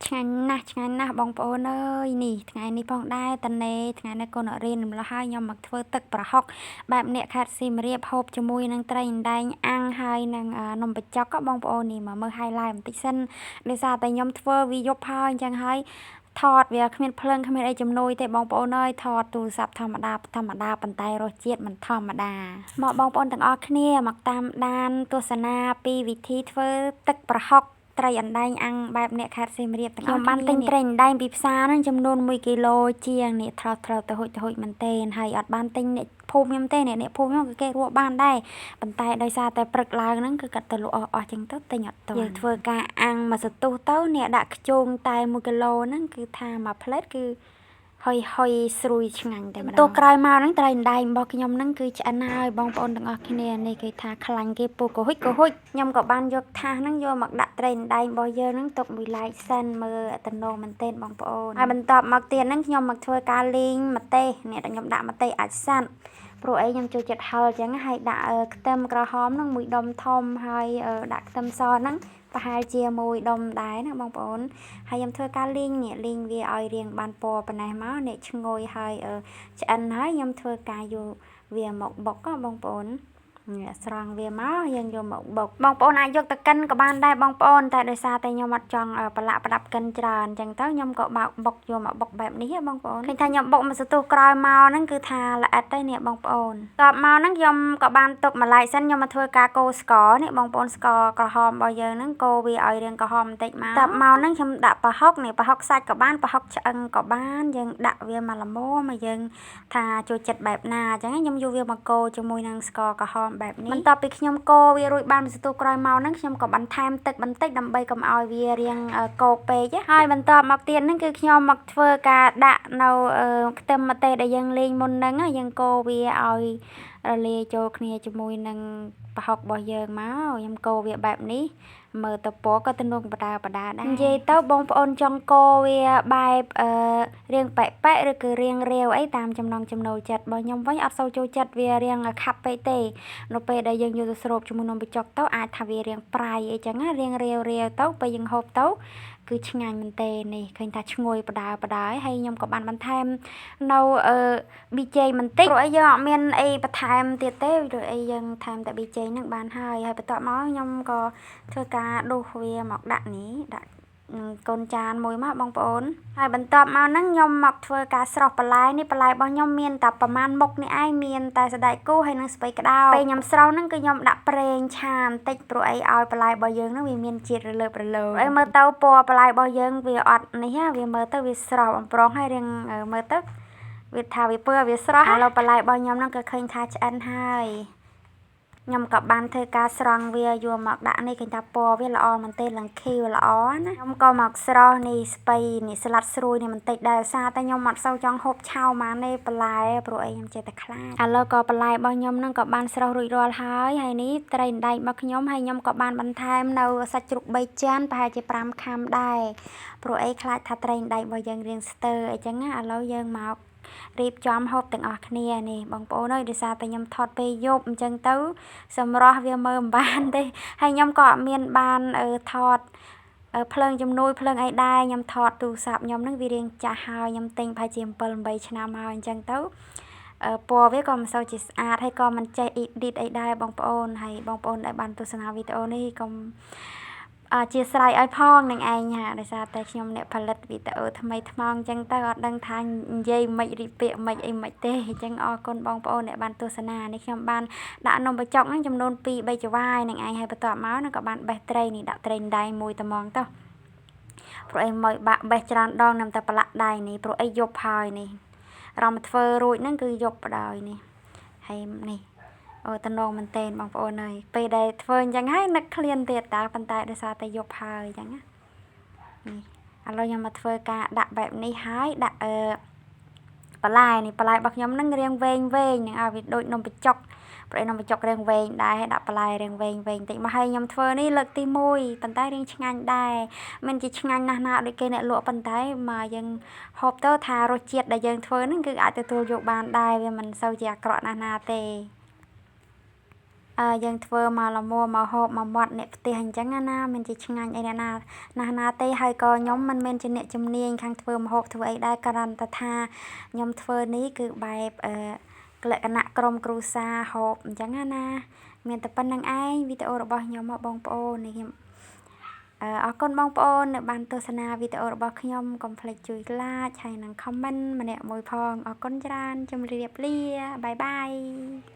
ឆ្ងាញ់ណាស់បងប្អូនអើយនេះថ្ងៃនេះផងដែរតនេថ្ងៃនេះកូនរៀនរំលឹកហើយខ្ញុំមកធ្វើទឹកប្រហុកបែបអ្នកខាត់សៀមរាបហូបជាមួយនឹងត្រីអណ្ដែងអាំងហើយនឹងនំបញ្ចុកបងប្អូននេះមកមើល highlight បន្តិចសិនដោយសារតែខ្ញុំធ្វើវាយប់ហើយអញ្ចឹងហើយថតវាគ្មានភ្លើងគ្មានអីជំនួយទេបងប្អូនអើយថតទូរស័ព្ទធម្មតាប៉ុន្តែរសជាតិមិនធម្មតាមកបងប្អូនទាំងអស់គ្នាមកតាមដានទស្សនាពីវិធីធ្វើទឹកប្រហុកត្រីអណ្ដែងអាំងបែបអ្នកខាត់សៀមរាបខ្ញុំបានទិញត្រីអណ្ដែងពីផ្សារហ្នឹងចំនួន1គីឡូជាងនេះត្រោតទៅហុចមែនទេហើយអត់បានទិញអ្នកភូមិខ្ញុំទេអ្នកភូមិខ្ញុំក៏គេរកបានដែរប៉ុន្តែដោយសារតែព្រឹកឡើងហ្នឹងគឺគាត់ទៅលក់អស់ចឹងទៅទិញអត់ទាន់យើងធ្វើការអាំងមួយសន្ទុះទៅអ្នកដាក់ខ្ជូងតែ1គីឡូហ្នឹងគឺថាមួយផ្លែតគឺហុយស្រួយឆ្ងាញ់តែម្ដងតោះក្រោយមកហ្នឹងត្រីអណ្ដែងរបស់ខ្ញុំហ្នឹងគឺឆ្អិនហើយបងប្អូនទាំងអស់គ្នានេះគេថាខ្លាញ់គេពូកុហុចខ្ញុំក៏បានយកថាសហ្នឹងយកមកដាក់ត្រីអណ្ដែងរបស់យើងហ្នឹងទុកមួយឡែកសិនមើលតំណងមែនទែនបងប្អូនហើយបន្ទាប់មកទៀតហ្នឹងខ្ញុំមកធ្វើការលីងម្ទេសនេះខ្ញុំដាក់ម្ទេសអាចសាត់ព្រោះអីខ្ញុំចូលចិត្តហឹរអញ្ចឹងហើយដាក់ខ្ទឹមក្រហមហ្នឹងមួយដុំធំហើយដាក់ខ្ទឹមសហ្នឹងប្រហែលជាមួយដុំដែរណាបងប្អូនហើយខ្ញុំធ្វើការលីងវាឲ្យរាងបានពណ៌ប៉ុណ្ណេះមកនេះឈ្ងុយហើយឆ្អិនហើយខ្ញុំធ្វើការយកវាមកបុកបងប្អូនស្រង់វាមកយើងយកមកបុកបងប្អូនអាចយកទៅកិនក៏បានដែរបងប្អូនតែដោយសារតែខ្ញុំអត់ចង់ប្រឡាក់ប្រដាប់កិនច្រើនអញ្ចឹងទៅខ្ញុំក៏បុកយកមកបុកបែបនេះបងប្អូនឃើញថាខ្ញុំបុកមួយសន្ទុះក្រោយមកហ្នឹងគឺថាល្អិតទេនេះបងប្អូនតបមកហ្នឹងខ្ញុំក៏បានទុកម្លាយសិនខ្ញុំមកធ្វើការកូរស្ករនេះបងប្អូនស្ករក្រហមរបស់យើងហ្នឹងកូរវាឲ្យរាងក្រហមបន្តិចមកតបមកហ្នឹងខ្ញុំដាក់ប្រហុកនេះប្រហុកសាច់ក៏បានប្រហុកឆ្អឹងក៏បានយើងដាក់វាមកល្មមមកយើងថាចូលចិត្តបែបណាអញ្ចឹងខ្ញុំយកវាមកកូរជាមួយនឹងស្ករក្រហមបែបនេះបន្ទាប់ពីខ្ញុំកូរវារួចបានមួយសន្ទុះក្រោយមកហ្នឹងខ្ញុំក៏បន្ថែមទឹកបន្តិចដើម្បីកុំឲ្យវារាងកោកពេកហើយបន្ទាប់មកទៀតហ្នឹងគឺខ្ញុំមកធ្វើការដាក់នៅខ្ទឹមម្ទេសដែលយើងលេងមុនហ្នឹងយើងកូរវាឲ្យរលាយចូលគ្នាជាមួយនឹងប្រហុករបស់យើងមកខ្ញុំកូរវាបែបនេះមើលទៅពណ៌ក៏ទំនងបដាដែរនិយាយទៅបងប្អូនចង់កូរវាបែបរាងប៉ែឬគឺរាងរាវអីតាមចំណង់ចំណូលចិត្តរបស់ខ្ញុំវិញអត់សូវចូលចិត្តវារាងខាប់ពេកទេនៅពេលដែលយើងយកទៅស្រូបជាមួយនំបញ្ចុកទៅអាចថាវារាងប្រៃអីចឹងរាងរាវទៅពេលយើងហូបទៅគឺឆ្ងាញ់មែនទេនេះឃើញថាឈ្ងុយបដាហើយខ្ញុំក៏បានបន្ថែមនៅប៊ីចេងបន្តិចព្រោះអីយើងអត់មានអីបន្ថែមទៀតទេព្រោះអីយើងថែមតែប៊ីចេងហ្នឹងបានហើយបន្ទាប់មកខ្ញុំក៏ធ្វើការដួសវាមកដាក់នេះដាក់កូនចានមួយមកបងប្អូនហើយបន្ទាប់មកហ្នឹងខ្ញុំមកធ្វើការស្រោះបន្លែនេះបន្លែរបស់ខ្ញុំមានតែប្រមាណមុខនេះឯងមានតែសណ្តែកគូហើយនឹងស្ពៃក្តោបពេលខ្ញុំស្រោះហ្នឹងគឺខ្ញុំដាក់ប្រេងឆាបន្តិចព្រោះអីឲ្យបន្លែរបស់យើងហ្នឹងវាមានជាតិរលើបអីមើលទៅពណ៌បន្លែរបស់យើងវាអត់នេះវាមើលទៅវាស្រស់អំប្រងហើយរៀងមើលទៅវាថាវាពើវាស្រស់ឥឡូវបន្លែរបស់ខ្ញុំហ្នឹងក៏ឃើញថាឆ្អិនហើយខ្ញុំក៏បានធ្វើការស្រង់វាយកមកដាក់នេះឃើញថាពណ៌វាល្អមែនទេឡើងខៀវល្អណាខ្ញុំក៏មកស្រោះនេះស្ពៃនេះស្លាត់ស្រួយនេះបន្តិចដែរសារតែខ្ញុំអត់សូវចង់ហូបឆៅម៉ានទេបន្លែព្រោះអីខ្ញុំចេះតែខ្លាចឥឡូវក៏បន្លែរបស់ខ្ញុំនឹងក៏បានស្រោះរួចរាល់ហើយនេះត្រីអណ្ដែងរបស់ខ្ញុំហើយខ្ញុំក៏បានបន្ថែមនៅសាច់ជ្រូក3ចានប្រហែលជា5ខាំដែរព្រោះអីខ្លាចថាត្រីអណ្ដែងរបស់យើងរាងស្ទើរអីចឹងណាឥឡូវយើងមករៀបចំហូបទាំងអស់គ្នានេះបងប្អូនអើយដោយសារតែខ្ញុំថតពេលយប់អញ្ចឹងទៅសម្រស់វាមើលមិនបានទេហើយខ្ញុំក៏អត់មានបានថតភ្លើងជំនួយភ្លើងអីដែរខ្ញុំថតទូរស័ព្ទខ្ញុំនឹងវារៀងចាស់ហើយខ្ញុំទិញប្រហែលជា7 8ឆ្នាំហើយអញ្ចឹងទៅពណ៌វាក៏មិនសូវជាស្អាតហើយក៏មិនចេះអ៊ីឌីតអីដែរបងប្អូនហើយបងប្អូនដែលបានទស្សនាវីដេអូនេះកុំអធិស្ឋានឲ្យផងនឹងឯងដោយសារតែខ្ញុំអ្នកផលិតវីដេអូថ្មីថ្មោងអញ្ចឹងទៅអត់ដឹងថានិយាយមិនរៀបពាក្យមិនអីមិនទេអញ្ចឹងអរគុណបងប្អូនអ្នកបានទស្សនានេះខ្ញុំបានដាក់នំបញ្ចុកហ្នឹងចំនួន2 3ច្វាយនឹងឯងហើយបន្ទាប់មកនឹងក៏បានបេះត្រីនេះដាក់ត្រីដៃមួយត្មងទៅព្រោះអីមកបាក់បេះច្រើនដងនឹងតែប្រឡាក់ដៃនេះព្រោះអីយប់ហើយនេះរំធ្វើរួចហ្នឹងគឺយប់បដ ாய் នេះហើយនេះតំណងមែនតើបងប្អូនអើយពេលដែលធ្វើអញ្ចឹងហើយនឹកឃ្លានទៀតតាប៉ុន្តែដោយសារតែយប់ហើយអញ្ចឹងណានេះឥឡូវខ្ញុំមកធ្វើការដាក់បែបនេះហើយដាក់បន្លែនេះបន្លែរបស់ខ្ញុំនឹងរាងវែងនឹងឲ្យវាដូចនំបញ្ចុកព្រោះនំបញ្ចុករាងវែងដែរដាក់បន្លែរាងវែងតិចមកហើយខ្ញុំធ្វើនេះលើកទី1ប៉ុន្តែរាងឆ្ងាញ់ដែរមិនជាឆ្ងាញ់ណាស់ណាដូចគេអ្នកលក់ប៉ុន្តែមកយើងហូបទៅថារសជាតិដែលយើងធ្វើហ្នឹងគឺអាចទទួលយកបានដែរវាមិនសូវជាអាក្រក់ណាស់ណាទេ យើងធ្វើមកល្មមមកហូបមកមាត់អ្នកផ្ទះអញ្ចឹងណាមិនជាឆ្ងាញ់អីណាទេហើយក៏ខ្ញុំមិនមែនជាអ្នកជំនាញខាងធ្វើម្ហូបធ្វើអីដែរគ្រាន់តែថាខ្ញុំធ្វើនេះគឺបែបលក្ខណៈក្រុមគ្រួសារហូបអញ្ចឹងណាមានតែប៉ុណ្្នឹងឯងវីដេអូរបស់ខ្ញុំមកបងប្អូននេះខ្ញុំអរគុណបងប្អូនដែលបានទស្សនាវីដេអូរបស់ខ្ញុំកុំភ្លេចជួយ like ហើយនិង comment ម្នាក់មួយផងអរគុណច្រើនជម្រាបលាបាយបាយ